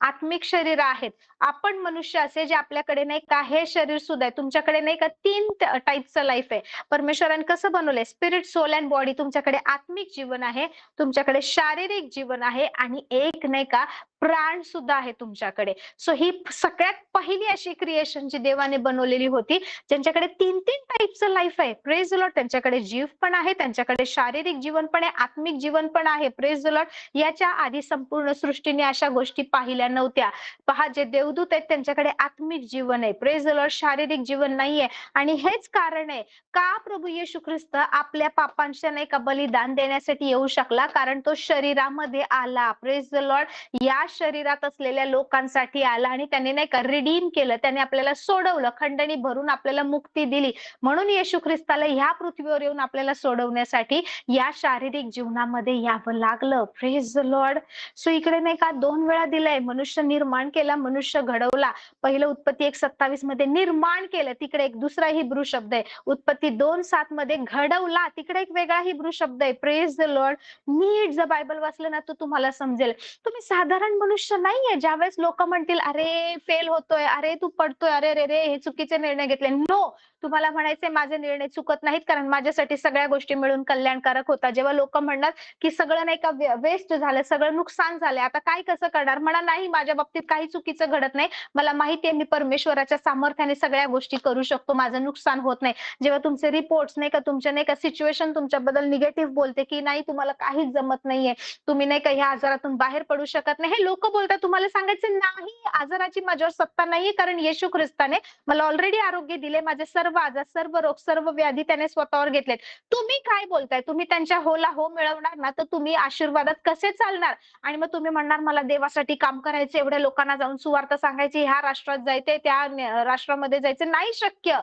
आत्मिक शरीर आहेत. आपण मनुष्य असे जे आपल्याकडे नाही का हे शरीर सुद्धा आहे. तुमच्याकडे नाही का 3 टाइपचं लाईफ आहे. परमेश्वराने कसं बनवलंय? Spirit, soul and body. तुमच्याकडे आत्मिक जीवन आहे, तुमच्याकडे शारीरिक जीवन आहे आणि एक नाही का प्राण सुद्धा आहे तुमच्याकडे. सो ही सगळ्यात पहिली अशी क्रिएशन जी देवाने बनवलेली होती, ज्यांच्याकडे 3-3 टाइपचं लाईफ आहे. Praise the Lord. त्यांच्याकडे जीव पण आहे, त्यांच्याकडे शारीरिक जीवन पण आहे, आत्मिक जीवन पण आहे. Praise the Lord. याच्या आधी संपूर्ण सृष्टीने अशा गोष्टी पाहिल्या नव्हत्या. पहा, जे देवदूत आहेत त्यांच्याकडे आत्मिक जीवन आहे. Praise the Lord. शारीरिक जीवन नाहीये. आणि हेच कारण आहे का प्रभू येशू ख्रिस्त आपल्या पापांच्या नाही का बलिदान देण्यासाठी येऊ शकला, कारण तो शरीरामध्ये आला. Praise the Lord. या शरीरात असलेल्या लोकांसाठी आला आणि त्याने नाही का रिडीम केलं, त्याने आपल्याला सोडवलं, खंडणी भरून आपल्याला मुक्ती दिली. म्हणून येशू ख्रिस्ताला ह्या पृथ्वीवर येऊन आपल्याला सोडवण्यासाठी या शारीरिक जीवनामध्ये यावं लागलं. Praise the Lord. सो इकडे नाही का 2 वेळा दिलंय. मनुष्य निर्माण केला, मनुष्य घडवला. पहिलं उत्पत्ती 1:27 मध्ये निर्माण केलं, तिकडे एक दुसरा हिब्रू शब्द आहे. उत्पत्ती 2:7 मध्ये घडवला, तिकडे एक वेगळा हिब्रू शब्द आहे. Praise the Lord. नीट जर बायबल वाचलं ना तर तुम्हाला समजेल. तुम्ही साधारण मनुष्य नाहीये. ज्यावेळेस लोकं म्हणतील, "अरे, फेल होतोय. अरे, तू पडतोय. अरे रे रे, हे चुकीचे निर्णय घेतले." नो, तुम्हाला म्हणायचंय माझे निर्णय चुकत नाहीत, कारण माझ्यासाठी सगळ्या गोष्टी मिळून कल्याणकारक होतात. जेव्हा लोकं म्हणणार, की सगळं नाही का वेस्ट झालं, सगळं नुकसान झालंय, आता काय कसं करणार? म्हणा, "नाही, माझ्या बाबतीत काही चुकीचं घडत नाही. मला माहिती आहे मी परमेश्वराच्या सामर्थ्याने सगळ्या गोष्टी करू शकतो. माझं नुकसान होत नाही." जेव्हा तुमचे रिपोर्ट्स नाही का, तुमच्या नाही का सिच्युएशन तुमच्याबद्दल निगेटिव्ह बोलते, की नाही तुम्हाला काहीच जमत नाहीये. तुम्ही नाही का ह्या आजारातून बाहेर पडू शकत नाही. हे लोकं बोलतात. तुम्हाला सांगायचं नाही, आजाराची माझ्यावर सत्ता नाहीये, कारण येशू ख्रिस्ताने मला ऑलरेडी आरोग्य दिले. माझे सर्व आजार, सर्व रोग, सर्व व्याधी त्याने स्वतःवर घेतलेत. तुम्ही काय बोलताय? तुम्ही त्यांच्या होला हो मिळवणार ना, तर तुम्ही आशीर्वादात कसे चालणार? आणि मग तुम्ही म्हणणार मला देवासाठी काम करायचं, एवढ्या लोकांना जाऊन सुवार्ता सांगायची, ह्या राष्ट्रात जायचंय, त्या राष्ट्रामध्ये जायचं. नाही शक्य.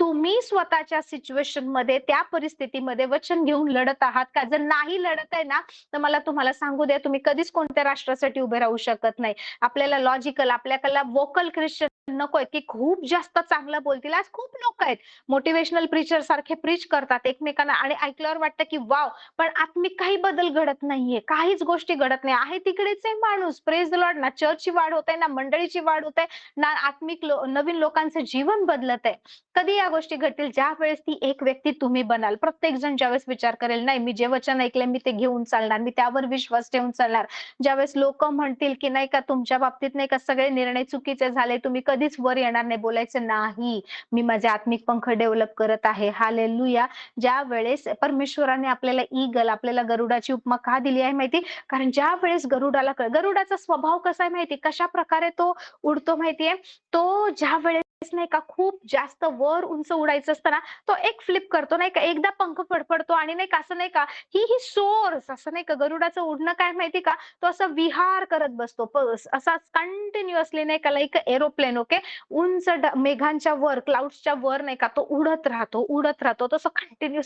तुम्ही स्वतःच्या सिच्युएशनमध्ये, त्या परिस्थितीमध्ये वचन घेऊन लढत आहात का? जर नाही लढत आहे ना, तर मला तुम्हाला सांगू द्या, तुम्ही कधीच कोणत्या राष्ट्रासाठी उभे राहू शकत नाही. आपल्याला लॉजिकल, आपल्याला व्होकल ख्रिश्चन नकोय, की खूप जास्त चांगलं बोलतील. आज खूप लोकं आहेत, मोटिव्हेशनल प्रीचर सारखे प्रीच करतात एकमेकांना आणि ऐकल्यावर वाटतं, की वॉव! पण आत्मिक काही बदल घडत नाहीये. काहीच गोष्टी घडत नाही. आहे तिकडेच आहे माणूस. Praise the Lord. ना चर्चची वाढ होत आहे, ना मंडळीची वाढ होत आहे, ना आत्मिक नवीन लोकांचं जीवन बदलत आहे. कधी या गोष्टी घडतील ज्यावेळेस ती एक व्यक्ती तुम्ही बनाल. प्रत्येक जण ज्यावेळेस विचार करेल, नाही मी जे वचन ऐकलंय मी ते घेऊन चालणार, मी त्यावर विश्वास ठेवून चालणार. ज्यावेळेस लोकं म्हणतील, की नाही का तुमच्या बाबतीत नाही का सगळे निर्णय चुकीचे झाले, तुम्ही कधीच वर येणार नाही. बोलायचं नाही, मी माझे आत्मिक पंख डेव्हलप करत आहे. हालेलुया. ज्यावेळेस परमेश्वराने आपल्याला ईगल, आपल्याला गरुडाची उपमा का दिली आहे माहिती? कारण ज्यावेळेस गरुडाचा स्वभाव कसा आहे माहिती? कशाप्रकारे तो उडतो माहितीये? तो ज्यावेळेस नाही का खूप जास्त वर उंच उडायचं असतं ना, तो एक फ्लिप करतो नाही का, एकदा पंख फडफडतो आणि नाही का असं नाही का, ही सोर्स असं नाही का, गरुडाचं उडणं काय माहिती का, तो असा विहार करत बसतो. असा कंटिन्युअसली नाही का, लाइक एरोप्लेन ओके. उंच मेघांच्या वर, क्लाउड्सच्या वर नाही का, तो उडत राहतो, उडत राहतो. तसं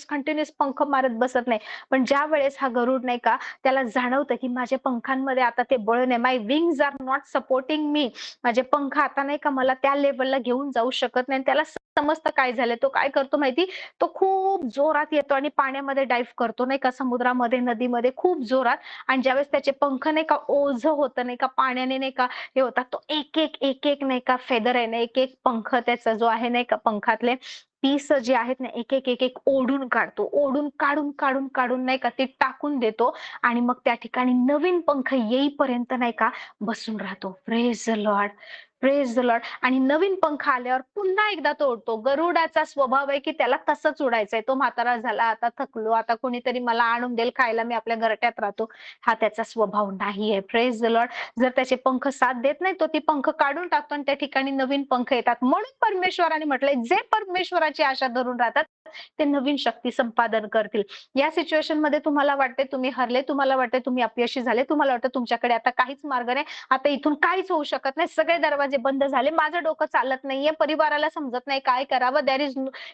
कंटिन्युअस पंख मारत बसत नाही. पण ज्यावेळेस हा गरुड नाही का, त्याला जाणवतं की माझ्या पंखांमध्ये आता ते बळ नाही, my wings are not supporting me. माझे पंख आता नाही का मला त्या लेव्हलला घेऊन जाऊ शकत नाही. त्याला समजतं काय झालंय. तो काय करतो माहिती? तो खूप जोरात येतो आणि पाण्यामध्ये डाइव्ह करतो नाही का, समुद्रामध्ये, नदीमध्ये खूप जोरात. आणि ज्यावेळेस त्याचे पंख नाही का ओझं होतं नाही का, पाण्याने नाही का हे होतात, तो एक-एक नाही का फेदर आहे ना, एक-एक पंख त्याचा जो आहे नाही का पंखातले पीस जे आहेत ना, एक-एक ओढून काढतो. ओढून काढून नाही का ते टाकून देतो आणि मग त्या ठिकाणी नवीन पंख येईपर्यंत नाही का बसून राहतो. Praise the Lord, praise the Lord. आणि नवीन पंख आल्यावर पुन्हा एकदा तो उडतो. गरुडाचा स्वभाव आहे, की त्याला तसंच उडायचंय. तो म्हातारा झाला, आता थकलो, आता कोणीतरी मला आणून देईल खायला, मी आपल्या घरट्यात राहतो. हा त्याचा स्वभाव नाहीये. Praise the Lord. जर त्याचे पंख साथ देत नाही, तो ती पंख काढून टाकतो आणि त्या ठिकाणी नवीन पंख येतात. म्हणून परमेश्वराने म्हटलंय, जे परमेश्वराची आशा धरून राहतात, ते नवीन शक्ती संपादन करतील. या सिच्युएशनमध्ये तुम्हाला वाटते तुम्ही हरले, तुम्हाला वाटते तुम्ही अपयशी झाले, तुम्हाला वाटतं तुमच्याकडे आता काहीच मार्ग नाही, आता इथून काहीच होऊ शकत नाही, सगळे दरवाजे बंद झाले, माझं डोकं चालत नाहीये, परिवाराला समजत नाही काय करावं,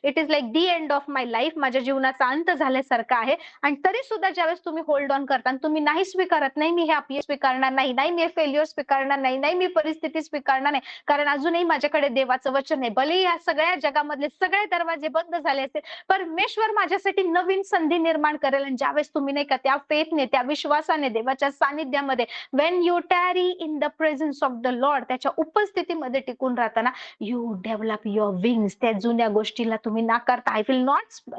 it is like the end of my life, माझ्या जीवनाचा अंत झाल्यासारखा आहे. आणि तरी सुद्धा ज्यावेळेस तुम्ही होल्ड ऑन करता आणि तुम्ही नाही स्वीकारत, नाही मी हे अपयश स्वीकारणार नाही, नाही मी हे फेल्युअर स्वीकारणार नाही, नाही मी परिस्थिती स्वीकारणार नाही, कारण अजूनही माझ्याकडे देवाचं वचन आहे. भले या सगळ्या जगामधले सगळे दरवाजे बंद झाले असतील, परमेश्वर माझ्यासाठी नवीन संधी निर्माण करेल. आणि ज्यावेळेस तुम्ही नाही का त्या फेथने, त्या विश्वासाने देवाच्या सानिध्यामध्ये, when you tarry in the presence of the Lord, त्याच्या उपस्थितीमध्ये टिकून राहताना, यू डेव्हलप युअर विंग्स. त्या जुन्या गोष्टीला तुम्ही नाकारता. I will not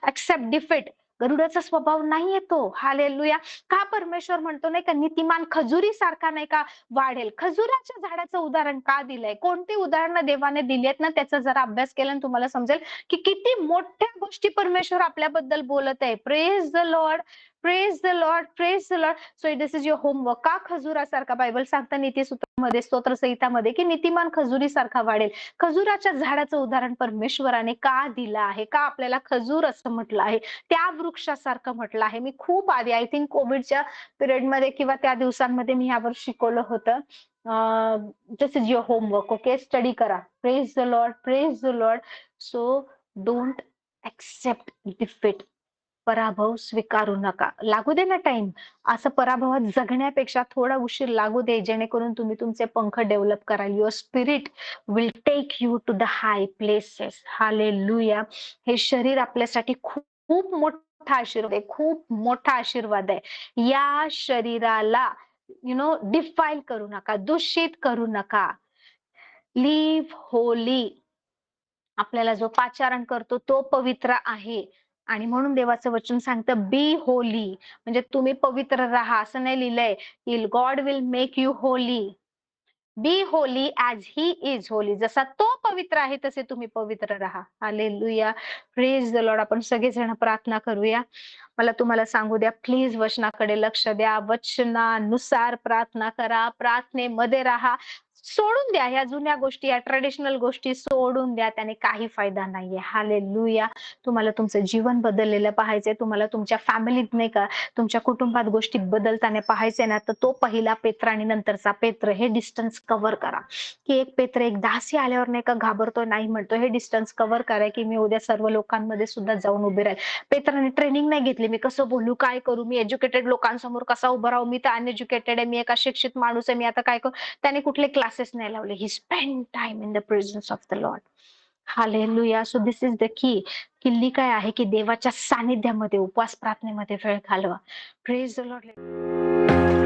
accept defeat. गरुडाचा स्वभाव नाहीये तो. हालेलुया. का परमेश्वर म्हणतो नाही का, नीतिमान खजुरी सारखा नाही का वाढेल. खजुराच्या झाडाचं उदाहरण का दिलंय? कोणती उदाहरणं देवाने दिली आहेत ना, त्याचा जरा अभ्यास केला ना तुम्हाला समजेल की किती मोठ्या गोष्टी परमेश्वर आपल्याबद्दल बोलत आहे. Praise the Lord, praise the Lord, praise the Lord. So this is your homework. का खजुरासारखा? बायबल सांगतं नीतिसूत्रामध्ये, स्तोत्रसंहितामध्ये, की नीतिमान खजुरीसारखा वाढेल. खजुराच्या झाडाचं उदाहरण परमेश्वराने का दिलं आहे? का आपल्याला खजूर असं म्हटलं आहे? त्या वृक्षासारखं म्हटलं आहे. मी खूप आधी, आय थिंक कोविडच्या पिरियडमध्ये किंवा त्या दिवसांमध्ये मी यावर शिकवलं होतं. This is your homework. Okay, study करा. Praise the Lord, praise the Lord. So don't accept defeat. पराभव स्वीकारू नका. लागू दे ना टाइम. असं पराभवात जगण्यापेक्षा थोडा उशीर लागू दे, जेणेकरून तुम्ही तुमचे पंख डेव्हलप कराल. Your spirit will take you to the high places. Hallelujah. हे शरीर आपल्यासाठी खूप खूप मोठा आशीर्वाद आहे, खूप मोठा आशीर्वाद आहे. या शरीराला डिफाईल करू नका, दूषित करू नका. Live holy. आपल्याला जो पाचारण करतो तो पवित्र आहे. आणि म्हणून देवाचं वचन सांगतं बी होली, म्हणजे तुम्ही पवित्र राहा. असं नाही लिहिलंय की God will make you holy. Be holy as he is holy. जसा तो पवित्र आहे तसे तुम्ही पवित्र राहा. हालेलुया. Praise the lord. आपण सगळेजण प्रार्थना करूया. मला तुम्हाला सांगू द्या, प्लीज वचनाकडे लक्ष द्या. वचनानुसार प्रार्थना करा. प्रार्थनेमध्ये राहा. सोडून द्या ह्या जुन्या गोष्टी, या ट्रेडिशनल गोष्टी सोडून द्या. त्याने काही फायदा नाहीये. हालेलुया. तुम्हाला तुमचं जीवन बदललेलं पाहायचंय, तुम्हाला तुमच्या फॅमिलीत नाही का, तुमच्या कुटुंबात गोष्टी बदलताना पाहायचंय ना, तर तो पहिला पेत्र आणि नंतरचा पेत्र हे डिस्टन्स कव्हर करा. की एक पेत्र एक दासी आल्यावर नाही का घाबरतोय, नाही म्हणतोय, हे डिस्टन्स कव्हर करा की मी उद्या सर्व लोकांमध्ये सुद्धा जाऊन उभे राहील. पेत्राने ट्रेनिंग नाही घेतली, मी कसं बोलू, काय करू, मी एज्युकेटेड लोकांसमोर कसा उभं राहू, मी तर अनएज्युकेटेड आहे, मी एक अशिक्षित माणूस आहे, मी आता काय करू. त्याने कुठले क्लासेस नाही लावले. He spend time in the presence of the Lord. Hallelujah. So this is the key. किल्ली काय आहे की देवाच्या सानिध्यामध्ये, उपवास प्रार्थनेमध्ये वेळ घालवा. Praise the Lord.